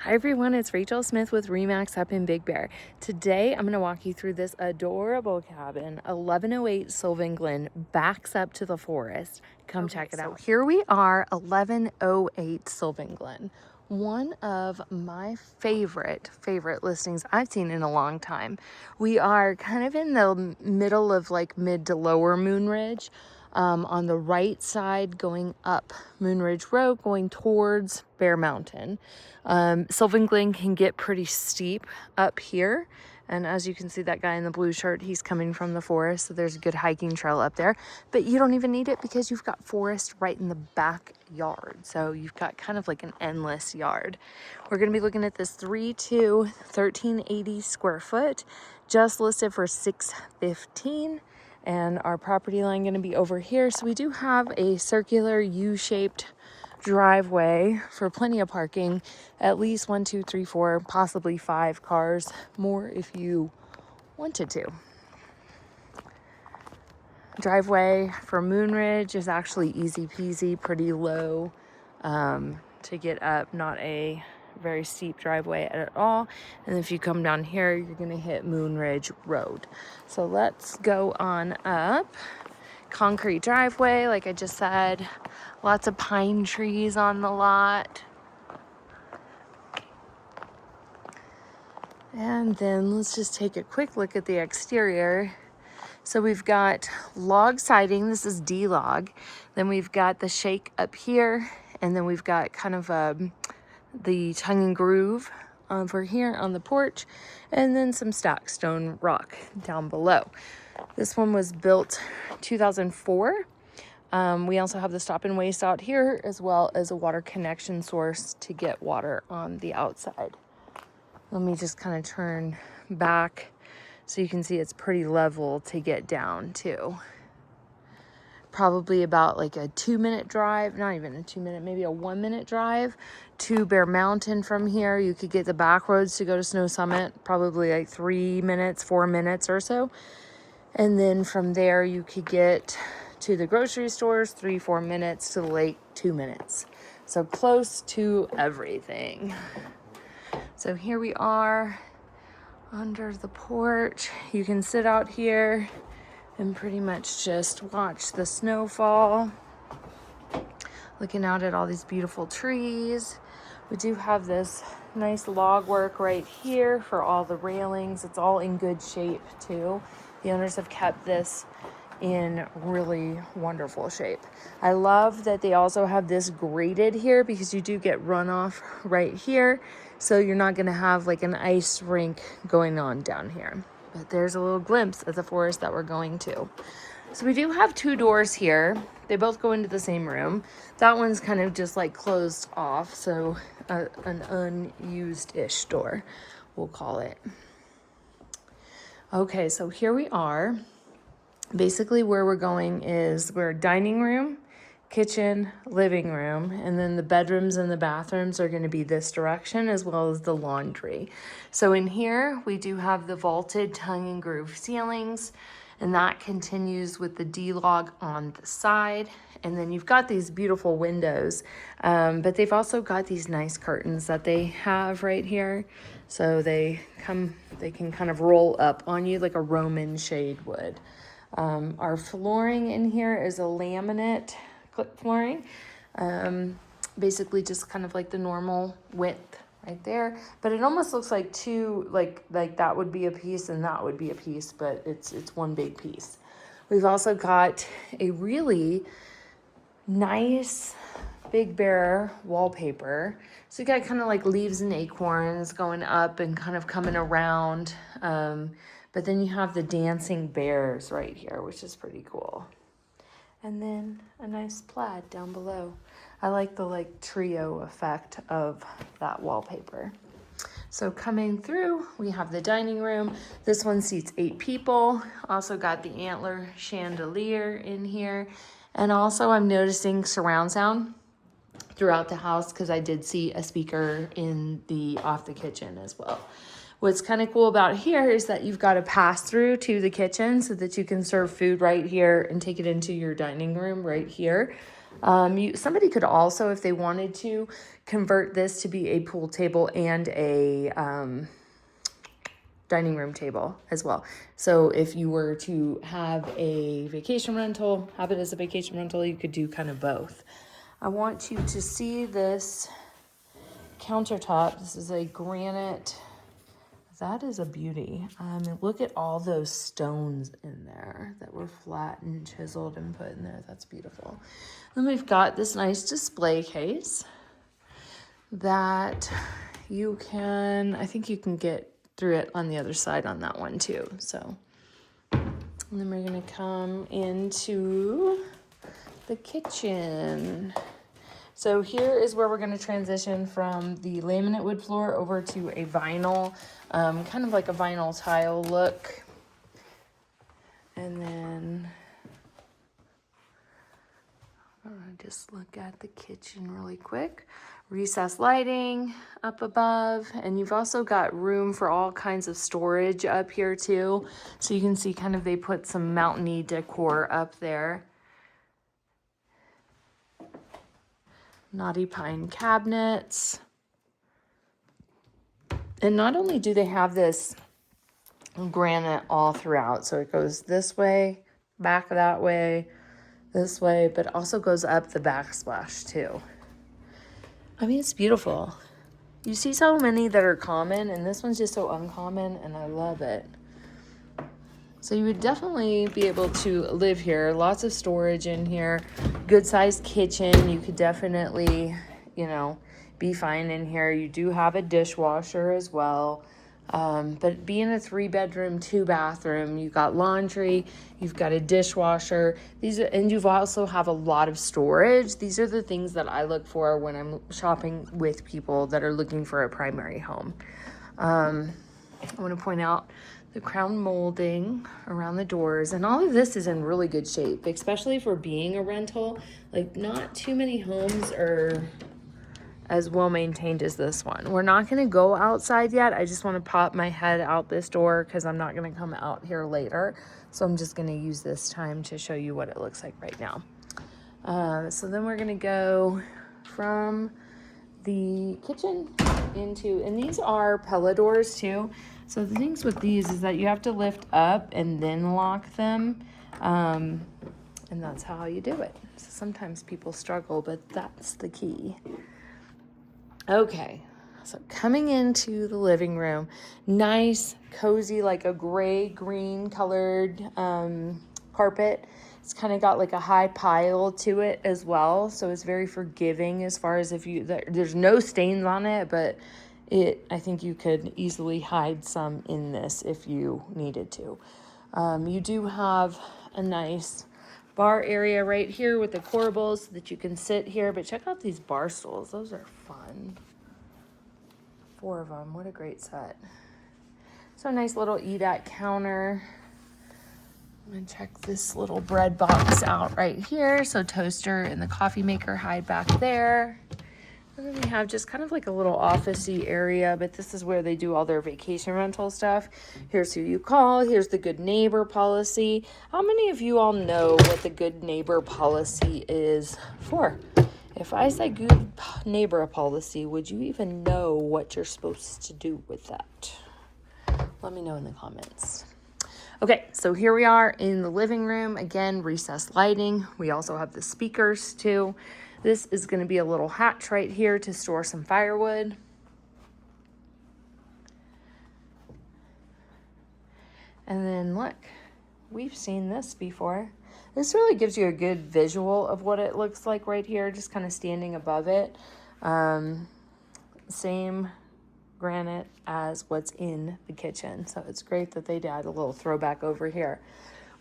Hi everyone, it's Rachel Smith with Remax up in Big Bear. Today I'm going to walk you through this adorable cabin. 1108 Sylvan Glen backs up to the forest. Come check it out. Here we are, 1108 Sylvan Glen. One of my favorite listings I've seen in a long time. We are kind of in the middle of like mid to lower Moonridge. On the right side going up Moonridge Road going towards Bear Mountain. Sylvan Glen can get pretty steep up here, and as you can see, that guy in the blue shirt, he's coming from the forest, so there's a good hiking trail up there, but you don't even need it because you've got forest right in the backyard, so you've got kind of like an endless yard. We're going to be looking at this 3-2 1380 square foot, just listed for $615. And our property line going to be over here. So we do have a circular U-shaped driveway for plenty of parking. At least 1, 2, 3, 4, possibly 5 cars more if you wanted to. Driveway for Moonridge is actually easy peasy, pretty low to get up. Not a very steep driveway at all. And if you come down here, you're going to hit Moonridge Road. So let's go on up. Concrete driveway, like I just said. Lots of pine trees on the lot. And then let's just take a quick look at the exterior. So we've got log siding. This is D-log. Then we've got the shake up here. And then we've got kind of the tongue and groove over here on the porch. And then some stacked stone rock down below. This one was built 2004. We also have the stop and waste out here, as well as a water connection source to get water on the outside. Let me just kind of turn back so you can see it's pretty level to get down to. Probably about like a 2-minute drive, not even a 2-minute, maybe a 1-minute drive to Bear Mountain from here. You could get the back roads to go to Snow Summit, probably like 3 minutes, 4 minutes or so. And then from there, you could get to the grocery stores, 3-4 minutes, to the lake, 2 minutes. So close to everything. So here we are under the porch. You can sit out here and pretty much just watch the snowfall. Looking out at all these beautiful trees. We do have this nice log work right here for all the railings. It's all in good shape too. The owners have kept this in really wonderful shape. I love that they also have this graded here because you do get runoff right here. So you're not going to have like an ice rink going on down here. But there's a little glimpse of the forest that we're going to. So we do have 2 doors here. They both go into the same room. That one's kind of just like closed off. So an unused-ish door, we'll call it. Okay, so here we are. Basically where we're going is we're dining room, kitchen, living room, and then the bedrooms and the bathrooms are going to be this direction, as well as the laundry. So in here we do have the vaulted tongue and groove ceilings, and that continues with the D-log on the side. And then you've got these beautiful windows, but they've also got these nice curtains that they have right here. So they can kind of roll up on you like a Roman shade would. Our flooring in here is a laminate clip flooring. Basically just kind of like the normal width right there, but it almost looks like two, like that would be a piece and that would be a piece, but it's one big piece. We've also got a really nice Big Bear wallpaper. So you got kind of like leaves and acorns going up and kind of coming around. But then you have the dancing bears right here, which is pretty cool. And then a nice plaid down below. I like the like trio effect of that wallpaper. So coming through, we have the dining room. This one seats 8 people. Also got the antler chandelier in here. And also I'm noticing surround sound throughout the house because I did see a speaker in the off the kitchen as well. What's kind of cool about here is that you've got a pass through to the kitchen so that you can serve food right here and take it into your dining room right here. Somebody could also, if they wanted to, convert this to be a pool table and a dining room table as well. So if you were to have a vacation rental, have it as a vacation rental, you could do kind of both. I want you to see this countertop. This is a granite. That is a beauty. Look at all those stones in there that were flat and chiseled and put in there. That's beautiful. Then we've got this nice display case that you can, I think you can get through it on the other side on that one too. So, and then we're gonna come into the kitchen. So here is where we're going to transition from the laminate wood floor over to a vinyl, kind of like a vinyl tile look. And then I'm going to just look at the kitchen really quick. Recessed lighting up above, and you've also got room for all kinds of storage up here too. So you can see kind of they put some mountainy decor up there. Knotty pine cabinets. And not only do they have this granite all throughout, so it goes this way, back that way, this way, but also goes up the backsplash too. I mean, it's beautiful. You see so many that are common, and this one's just so uncommon, and I love it. So you would definitely be able to live here. Lots of storage in here. Good sized kitchen. You could definitely, be fine in here. You do have a dishwasher as well. But being a 3-bedroom, 2-bathroom, you've got laundry, you've got a dishwasher. And you've also have a lot of storage. These are the things that I look for when I'm shopping with people that are looking for a primary home. I want to point out the crown molding around the doors, and all of this is in really good shape, especially for being a rental. Like, not too many homes are as well maintained as this one. We're not going to go outside yet. I just want to pop my head out this door because I'm not going to come out here later. So I'm just going to use this time to show you what it looks like right now. So then we're going to go from the kitchen into, and these are Pella doors too. So the things with these is that you have to lift up and then lock them. And that's how you do it. So sometimes people struggle, but that's the key. Okay, so coming into the living room, nice, cozy, like a gray-green colored carpet. It's kind of got like a high pile to it as well, so it's very forgiving as far as there's no stains on it, but I think you could easily hide some in this if you needed to. You do have a nice bar area right here with the corbels so that you can sit here, but check out these bar stools. Those are fun. 4 of them. What a great set. So a nice little eat at counter. I'm gonna check this little bread box out right here. So toaster and the coffee maker hide back there. And then we have just kind of like a little office-y area, but this is where they do all their vacation rental stuff. Here's who you call. Here's the good neighbor policy. How many of you all know what the good neighbor policy is for? If I say good neighbor policy, would you even know what you're supposed to do with that? Let me know in the comments. Okay, so here we are in the living room. Again, recessed lighting. We also have the speakers too. This is going to be a little hatch right here to store some firewood. And then look, we've seen this before. This really gives you a good visual of what it looks like right here, just kind of standing above it. Same granite as what's in the kitchen. So it's great that they did a little throwback over here.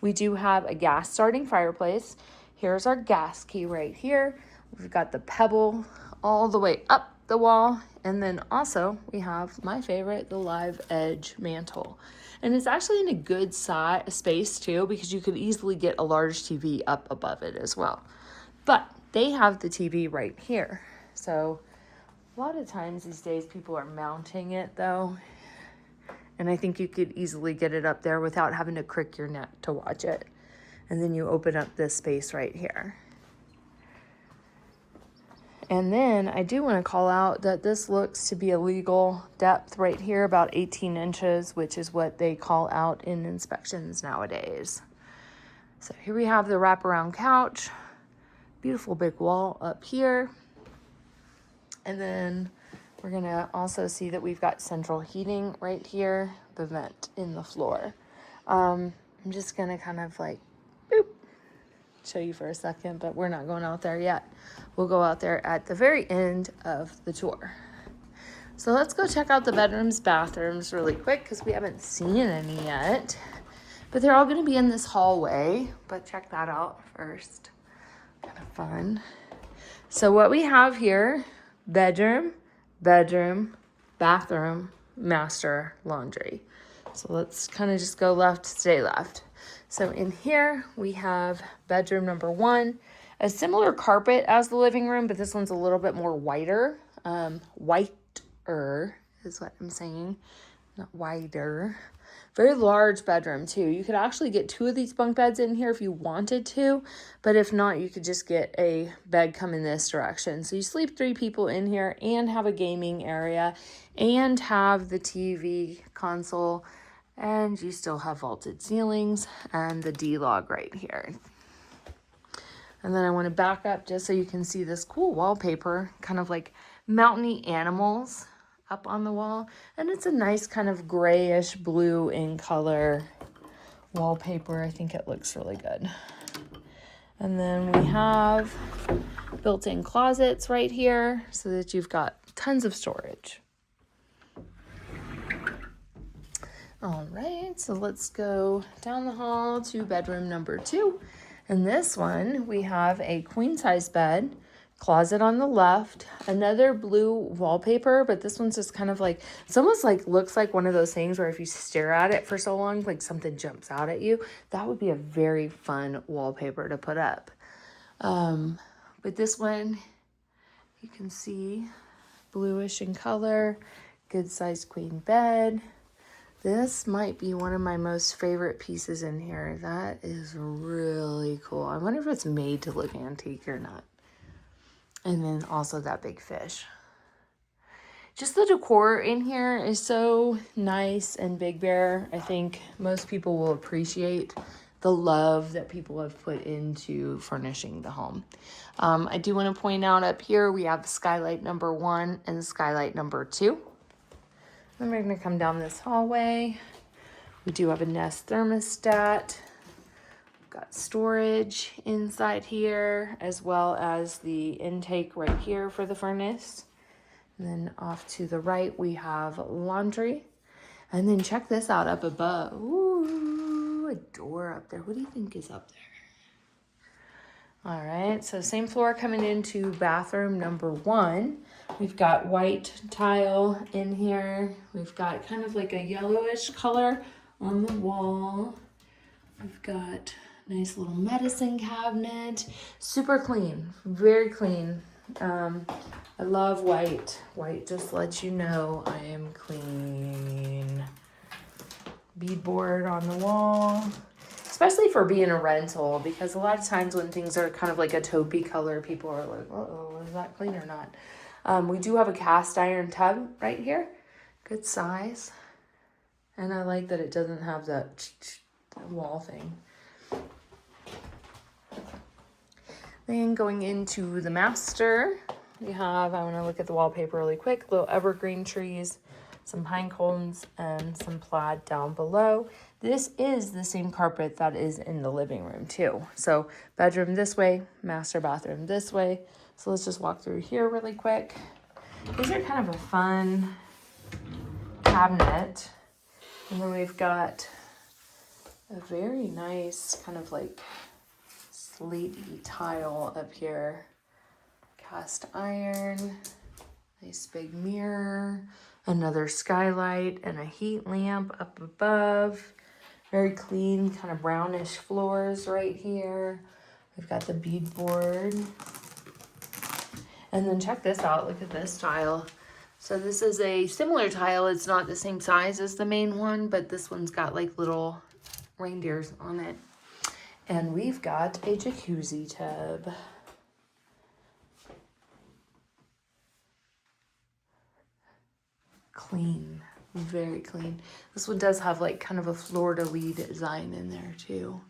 We do have a gas starting fireplace. Here's our gas key right here. We've got the pebble all the way up the wall. And then also we have my favorite, the live edge mantle. And it's actually in a good space too, because you could easily get a large TV up above it as well. But they have the TV right here. So a lot of times these days people are mounting it though. And I think you could easily get it up there without having to crick your neck to watch it. And then you open up this space right here. And then I do want to call out that this looks to be a legal depth right here, about 18 inches, which is what they call out in inspections nowadays. So here we have the wraparound couch, beautiful big wall up here. And then we're gonna also see that we've got central heating right here, the vent in the floor. I'm just gonna kind of like, boop, show you for a second, but we're not going out there yet. We'll go out there at the very end of the tour. So let's go check out the bedrooms, bathrooms really quick because we haven't seen any yet. But they're all going to be in this hallway, but check that out first. Kind of fun. So what we have here, bedroom, bedroom, bathroom, master, laundry. So let's kind of just go left, stay left. So in here we have bedroom number 1, a similar carpet as the living room, but this one's a little bit more whiter. Whiter is what I'm saying, not wider. Very large bedroom too. You could actually get 2 of these bunk beds in here if you wanted to, but if not, you could just get a bed come in this direction. So you sleep 3 people in here and have a gaming area and have the TV console, and you still have vaulted ceilings and the D-log right here. And then I want to back up just so you can see this cool wallpaper, kind of like mountainy animals up on the wall. And it's a nice kind of grayish blue in color wallpaper. I think it looks really good. And then we have built-in closets right here so that you've got tons of storage. All right, so let's go down the hall to bedroom number 2. In this one, we have a queen-size bed, closet on the left, another blue wallpaper, but this one's just kind of like, it's almost like, looks like one of those things where if you stare at it for so long, like something jumps out at you. That would be a very fun wallpaper to put up. But this one, you can see bluish in color, good sized queen bed. This might be one of my most favorite pieces in here. That is really cool. I wonder if it's made to look antique or not. And then also that big fish. Just the decor in here is so nice and Big Bear. I think most people will appreciate the love that people have put into furnishing the home. I do want to point out up here, we have the skylight number 1 and the skylight number 2. Then we're going to come down this hallway. We do have a Nest thermostat. We've got storage inside here, as well as the intake right here for the furnace. And then off to the right, we have laundry. And then check this out up above. Ooh, a door up there. What do you think is up there? All right, so same floor coming into bathroom number 1. We've got white tile in here. We've got kind of like a yellowish color on the wall. We've got a nice little medicine cabinet. Super clean, very clean. I love white. White just lets you know I am clean. Beadboard on the wall. Especially for being a rental, because a lot of times when things are kind of like a taupey color, people are like, uh-oh, is that clean or not? We do have a cast iron tub right here. Good size. And I like that it doesn't have that wall thing. Then going into the master, we have, I want to look at the wallpaper really quick, little evergreen trees, some pine cones, and some plaid down below. This is the same carpet that is in the living room too. So bedroom this way, master bathroom this way. So let's just walk through here really quick. These are kind of a fun cabinet. And then we've got a very nice kind of like slatey tile up here. Cast iron, nice big mirror, another skylight and a heat lamp up above. Very clean, kind of brownish floors right here. We've got the beadboard. And then check this out, look at this tile. So this is a similar tile. It's not the same size as the main one, but this one's got like little reindeers on it. And we've got a jacuzzi tub. clean, very clean. This one does have like kind of a fleur-de-lis design in there too.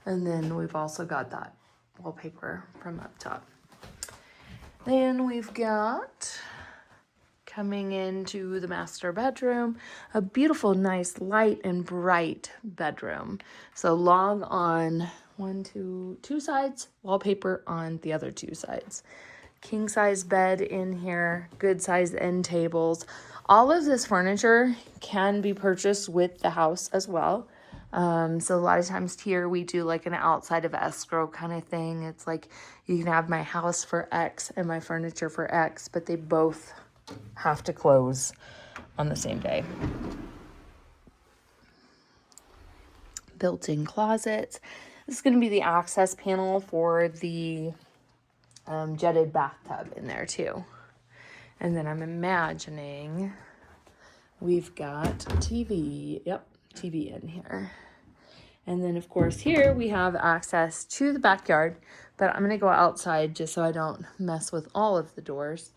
And then we've also got that wallpaper from up top. Then we've got, coming into the master bedroom, a beautiful, nice, light and bright bedroom. So log on two sides, wallpaper on the other two sides. King size bed in here, good size end tables. All of this furniture can be purchased with the house as well. So a lot of times here we do like an outside of escrow kind of thing. It's like you can have my house for X and my furniture for X, but they both have to close on the same day. Built-in closets. This is going to be the access panel for the jetted bathtub in there too. And then I'm imagining we've got TV. Yep, TV in here. And then of course here we have access to the backyard, but I'm going to go outside just so I don't mess with all of the doors.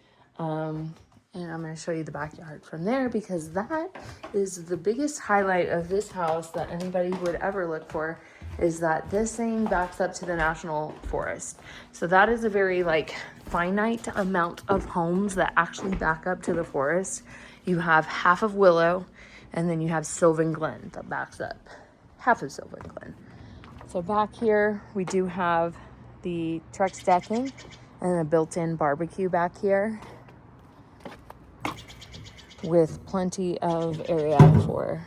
And I'm going to show you the backyard from there, because that is the biggest highlight of this house that anybody would ever look for, is that this thing backs up to the national forest. So that is a very like finite amount of homes that actually back up to the forest. You have half of Willow, and then you have Sylvan Glen that backs up half of Sylvan Glen. So back here we do have the Trex decking and a built-in barbecue back here, with plenty of area for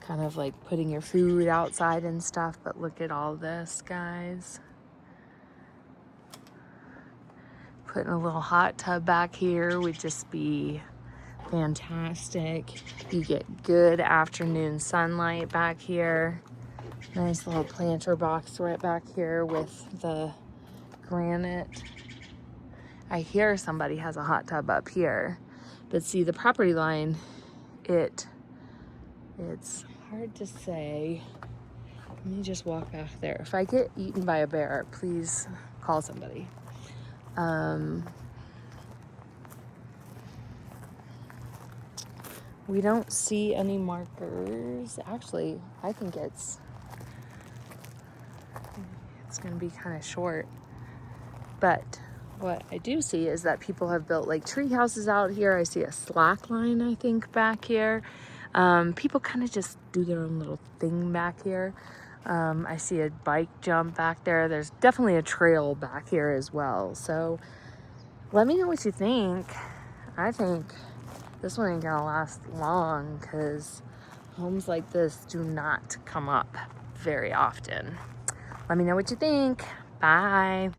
kind of like putting your food outside and stuff. But look at all this, guys. Putting a little hot tub back here would just be fantastic. You get good afternoon sunlight back here. Nice little planter box right back here with the granite. I hear somebody has a hot tub up here. But see, the property line, it's hard to say. Let me just walk back there. If I get eaten by a bear, please call somebody. We don't see any markers. Actually, I think it's going to be kind of short. But what I do see is that people have built like tree houses out here. I see a slack line, I think, back here. People kind of just do their own little thing back here. I see a bike jump back there. There's definitely a trail back here as well. So let me know what you think. I think this one ain't gonna last long, because homes like this do not come up very often. Let me know what you think. Bye.